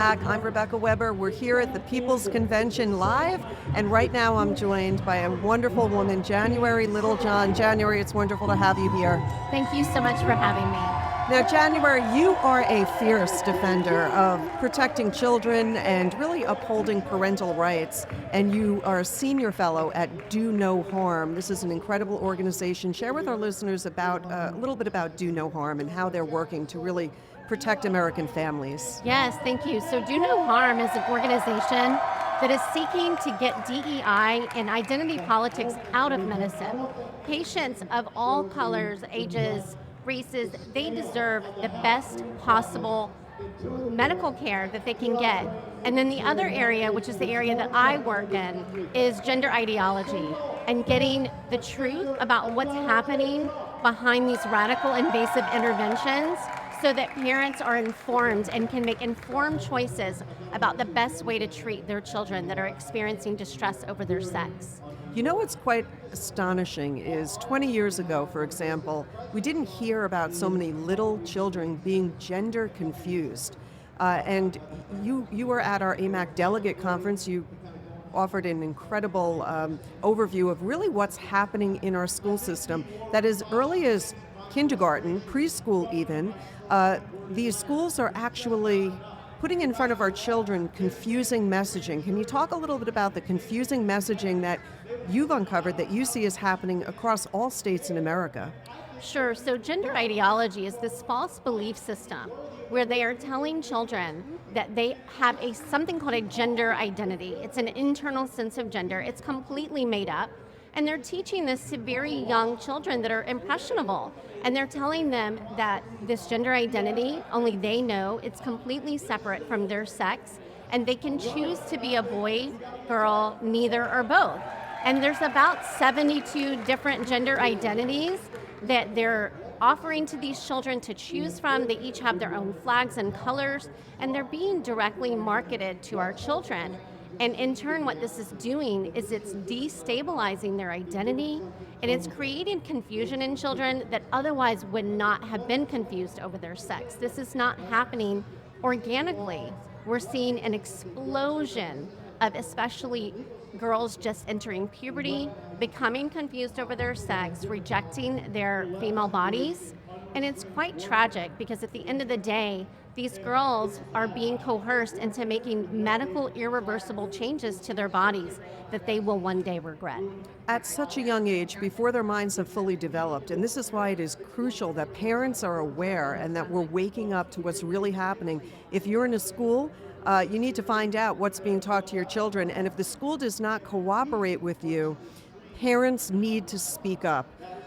I'm Rebecca Weber. We're here at the People's Convention live, and right now I'm joined by a wonderful woman, January Littlejohn. January, it's wonderful to have you here. Thank you so much for having me. Now, January, you are a fierce defender of protecting children and really upholding parental rights, and you are a senior fellow at Do No Harm. This is an incredible organization. Share with our listeners about a little bit about Do No Harm and how they're working to really protect American families. Yes, thank you. So Do No Harm is an organization that is seeking to get DEI and identity politics out of medicine. Patients of all colors, ages, races, they deserve the best possible medical care that they can get. And then the other area, which is the area that I work in, is gender ideology and getting the truth about what's happening behind these radical invasive interventions so that parents are informed and can make informed choices about the best way to treat their children that are experiencing distress over their sex. You know what's quite astonishing is 20 years ago, for example, we didn't hear about so many little children being gender confused. And you were at our AMAC delegate conference. You offered an incredible overview of really what's happening in our school system, that as early as kindergarten, preschool even, these schools are actually putting in front of our children confusing messaging. Can you talk a little bit about the confusing messaging that you've uncovered that you see is happening across all states in America? Sure. So gender ideology is this false belief system where they are telling children that they have something called a gender identity. It's an internal sense of gender. It's completely made up. And they're teaching this to very young children that are impressionable. And they're telling them that this gender identity, only they know, it's completely separate from their sex, and they can choose to be a boy, girl, neither, or both. And there's about 72 different gender identities that they're offering to these children to choose from. They each have their own flags and colors, and they're being directly marketed to our children. And in turn, what this is doing is it's destabilizing their identity, and it's creating confusion in children that otherwise would not have been confused over their sex. This is not happening organically. We're seeing an explosion of especially girls just entering puberty, becoming confused over their sex, rejecting their female bodies. And it's quite tragic because at the end of the day, these girls are being coerced into making medical irreversible changes to their bodies that they will one day regret. At such a young age, before their minds have fully developed, and this is why it is crucial that parents are aware and that we're waking up to what's really happening. If you're in a school, you need to find out what's being taught to your children, and if the school does not cooperate with you, parents need to speak up.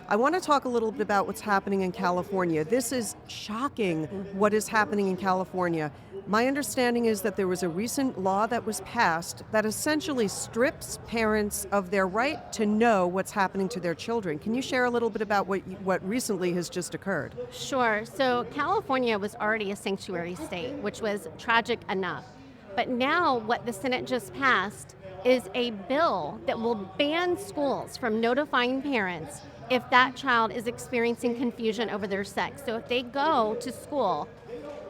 I want to talk a little bit about what's happening in California. This is shocking, what is happening in California. My understanding is that there was a recent law that was passed that essentially strips parents of their right to know what's happening to their children. Can you share a little bit about what recently has just occurred? Sure. So California was already a sanctuary state, which was tragic enough. But now what the Senate just passed is a bill that will ban schools from notifying parents if that child is experiencing confusion over their sex. So if they go to school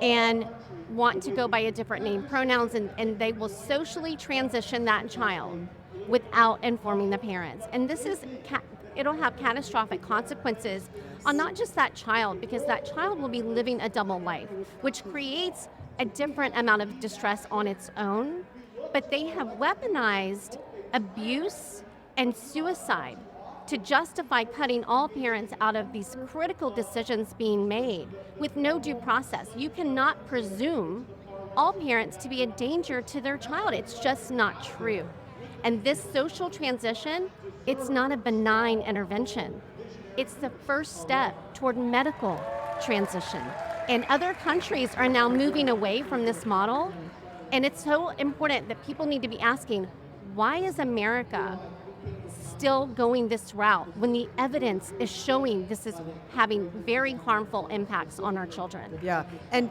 and want to go by a different name, pronouns, and they will socially transition that child without informing the parents. And this is, it'll have catastrophic consequences on not just that child, because that child will be living a double life, which creates a different amount of distress on its own. But they have weaponized abuse and suicide to justify cutting all parents out of these critical decisions being made with no due process. You cannot presume all parents to be a danger to their child. It's just not true. And this social transition, it's not a benign intervention. It's the first step toward medical transition. And other countries are now moving away from this model. And it's so important that people need to be asking, why is America still going this route when the evidence is showing this is having very harmful impacts on our children? Yeah, and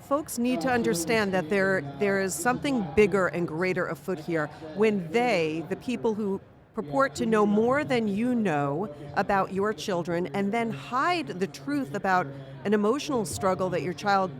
folks need to understand that there is something bigger and greater afoot here when the people who purport to know more than you know about your children and then hide the truth about an emotional struggle that your child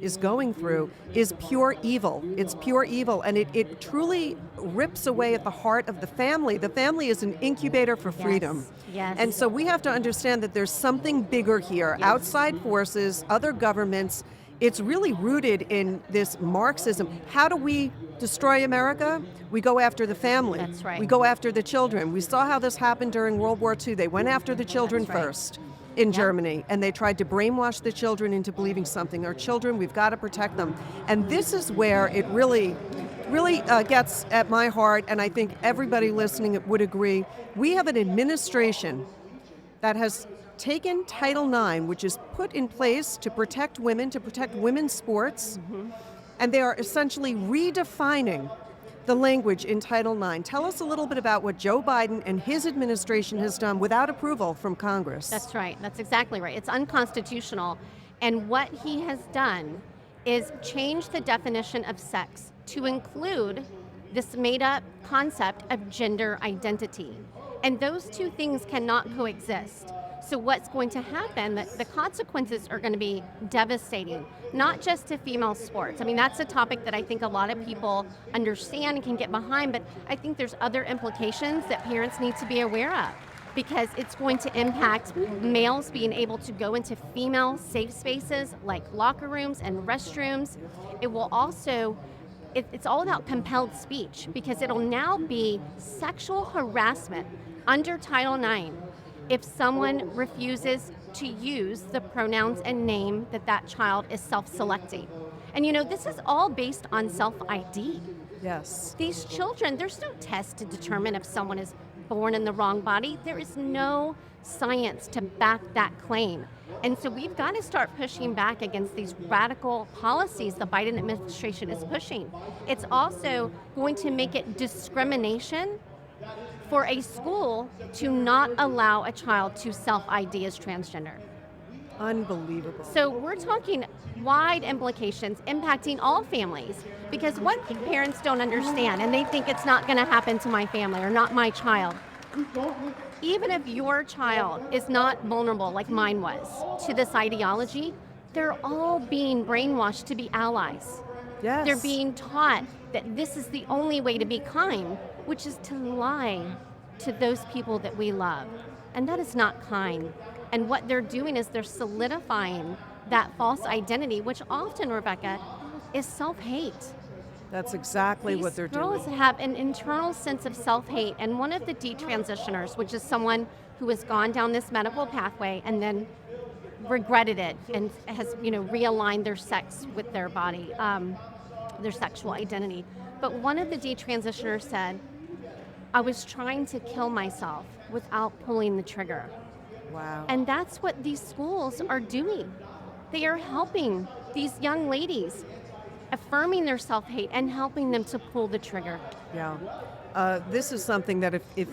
is going through is pure evil. It's pure evil, and it truly rips away at the heart of the family. The family is an incubator for freedom. Yes. And so we have to understand that there's something bigger here, Yes. outside forces, other governments. It's really rooted in this Marxism. How do we destroy America? We go after the family. That's right. We go after the children. We saw how this happened during World War II. They went after the children That's right. first in Germany, and they tried to brainwash the children into believing something. Our children, we've got to protect them. And this is where it really gets at my heart, and I think everybody listening would agree. We have an administration that has taken Title IX, which is put in place to protect women, to protect women's sports, and they are essentially redefining the language in Title IX. Tell us a little bit about what Joe Biden and his administration has done without approval from Congress. That's right. That's exactly right. It's unconstitutional. And what he has done is change the definition of sex to include this made-up concept of gender identity. And those two things cannot coexist. So what's going to happen, the consequences are going to be devastating, not just to female sports. I mean, that's a topic that I think a lot of people understand and can get behind, but I think there's other implications that parents need to be aware of, because it's going to impact males being able to go into female safe spaces like locker rooms and restrooms. It will also, it's all about compelled speech, because it'll now be sexual harassment under Title IX if someone refuses to use the pronouns and name that child is self-selecting. And you know, this is all based on self-ID. Yes. These children, there's no test to determine if someone is born in the wrong body. There is no science to back that claim. And so we've got to start pushing back against these radical policies the Biden administration is pushing. It's also going to make it discrimination for a school to not allow a child to self-ID as transgender. Unbelievable. So we're talking wide implications impacting all families, because one thing parents don't understand, and they think it's not going to happen to my family or not my child. Even if your child is not vulnerable like mine was to this ideology, they're all being brainwashed to be allies. Yes. They're being taught that this is the only way to be kind, which is to lie to those people that we love. And that is not kind. And what they're doing is they're solidifying that false identity, which often, Rebecca, is self-hate. That's exactly what they're doing. These girls have an internal sense of self-hate, and one of the detransitioners, which is someone who has gone down this medical pathway and then regretted it and has, realigned their sex with their body, their sexual identity. But one of the detransitioners said, I was trying to kill myself without pulling the trigger. Wow. And that's what these schools are doing. They are helping these young ladies, affirming their self-hate and helping them to pull the trigger. Yeah. This is something that if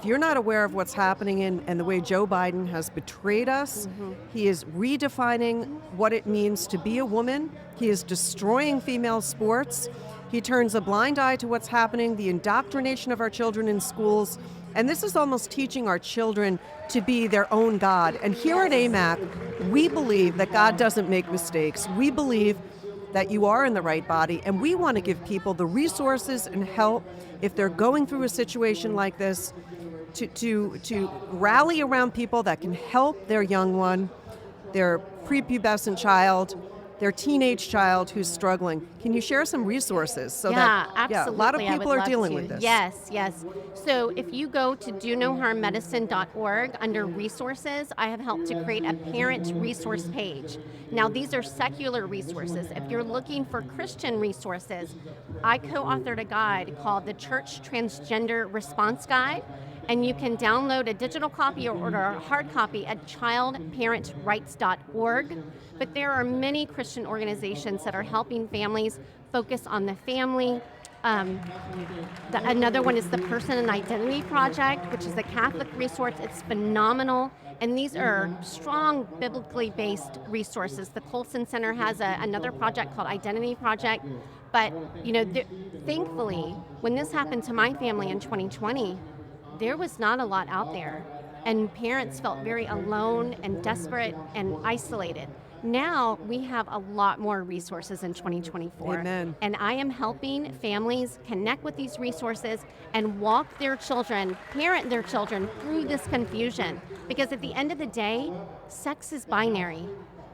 you're not aware of what's happening and the way Joe Biden has betrayed us, he is redefining what it means to be a woman. He is destroying female sports. He turns a blind eye to what's happening, the indoctrination of our children in schools. And this is almost teaching our children to be their own God. And here at AMAC, we believe that God doesn't make mistakes. We believe that you are in the right body, and we want to give people the resources and help if they're going through a situation like this to rally around people that can help their young one, their prepubescent child, their teenage child who's struggling. Can you share some resources? Absolutely. A lot of people are dealing with this. Yes. So if you go to donoharmmedicine.org under resources, I have helped to create a parent resource page. Now these are secular resources. If you're looking for Christian resources, I co-authored a guide called the Church Transgender Response Guide, and you can download a digital copy or order a hard copy at childparentrights.org. But there are many Christian organizations that are helping families focus on the family. Another one is the Person and Identity Project, which is a Catholic resource. It's phenomenal. And these are strong, biblically based resources. The Colson Center has another project called Identity Project. But, thankfully, when this happened to my family in 2020, there was not a lot out there. And parents felt very alone and desperate and isolated. Now we have a lot more resources in 2024. Amen. And I am helping families connect with these resources and walk their children, parent their children through this confusion. Because at the end of the day, sex is binary.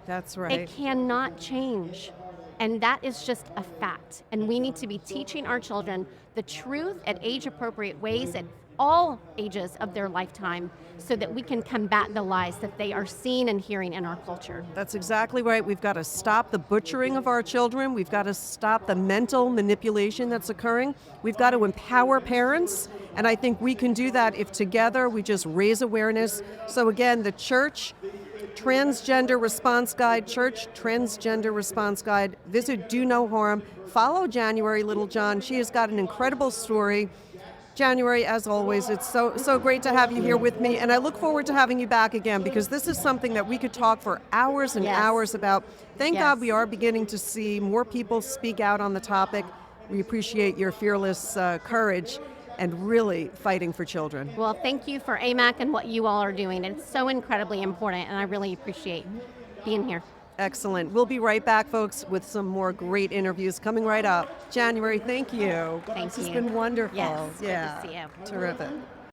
That's It right. cannot change. And that is just a fact. And we need to be teaching our children the truth at age-appropriate ways at all ages of their lifetime so that we can combat the lies that they are seeing and hearing in our culture. That's exactly right. We've got to stop the butchering of our children. We've got to stop the mental manipulation that's occurring. We've got to empower parents. And I think we can do that if together we just raise awareness. So again, the church Transgender Response Guide, Church Transgender Response Guide. Visit Do No Harm. Follow January Littlejohn. She has got an incredible story. January, as always, it's so great to have you here with me, and I look forward to having you back again because this is something that we could talk for hours and Yes. hours about. Thank Yes. God we are beginning to see more people speak out on the topic. We appreciate your fearless courage and really fighting for children. Well, thank you for AMAC and what you all are doing. It's so incredibly important, and I really appreciate being here. Excellent. We'll be right back, folks, with some more great interviews coming right up. January, thank you. Thank This has you. been wonderful. Yes, good to Yeah. see you. Terrific.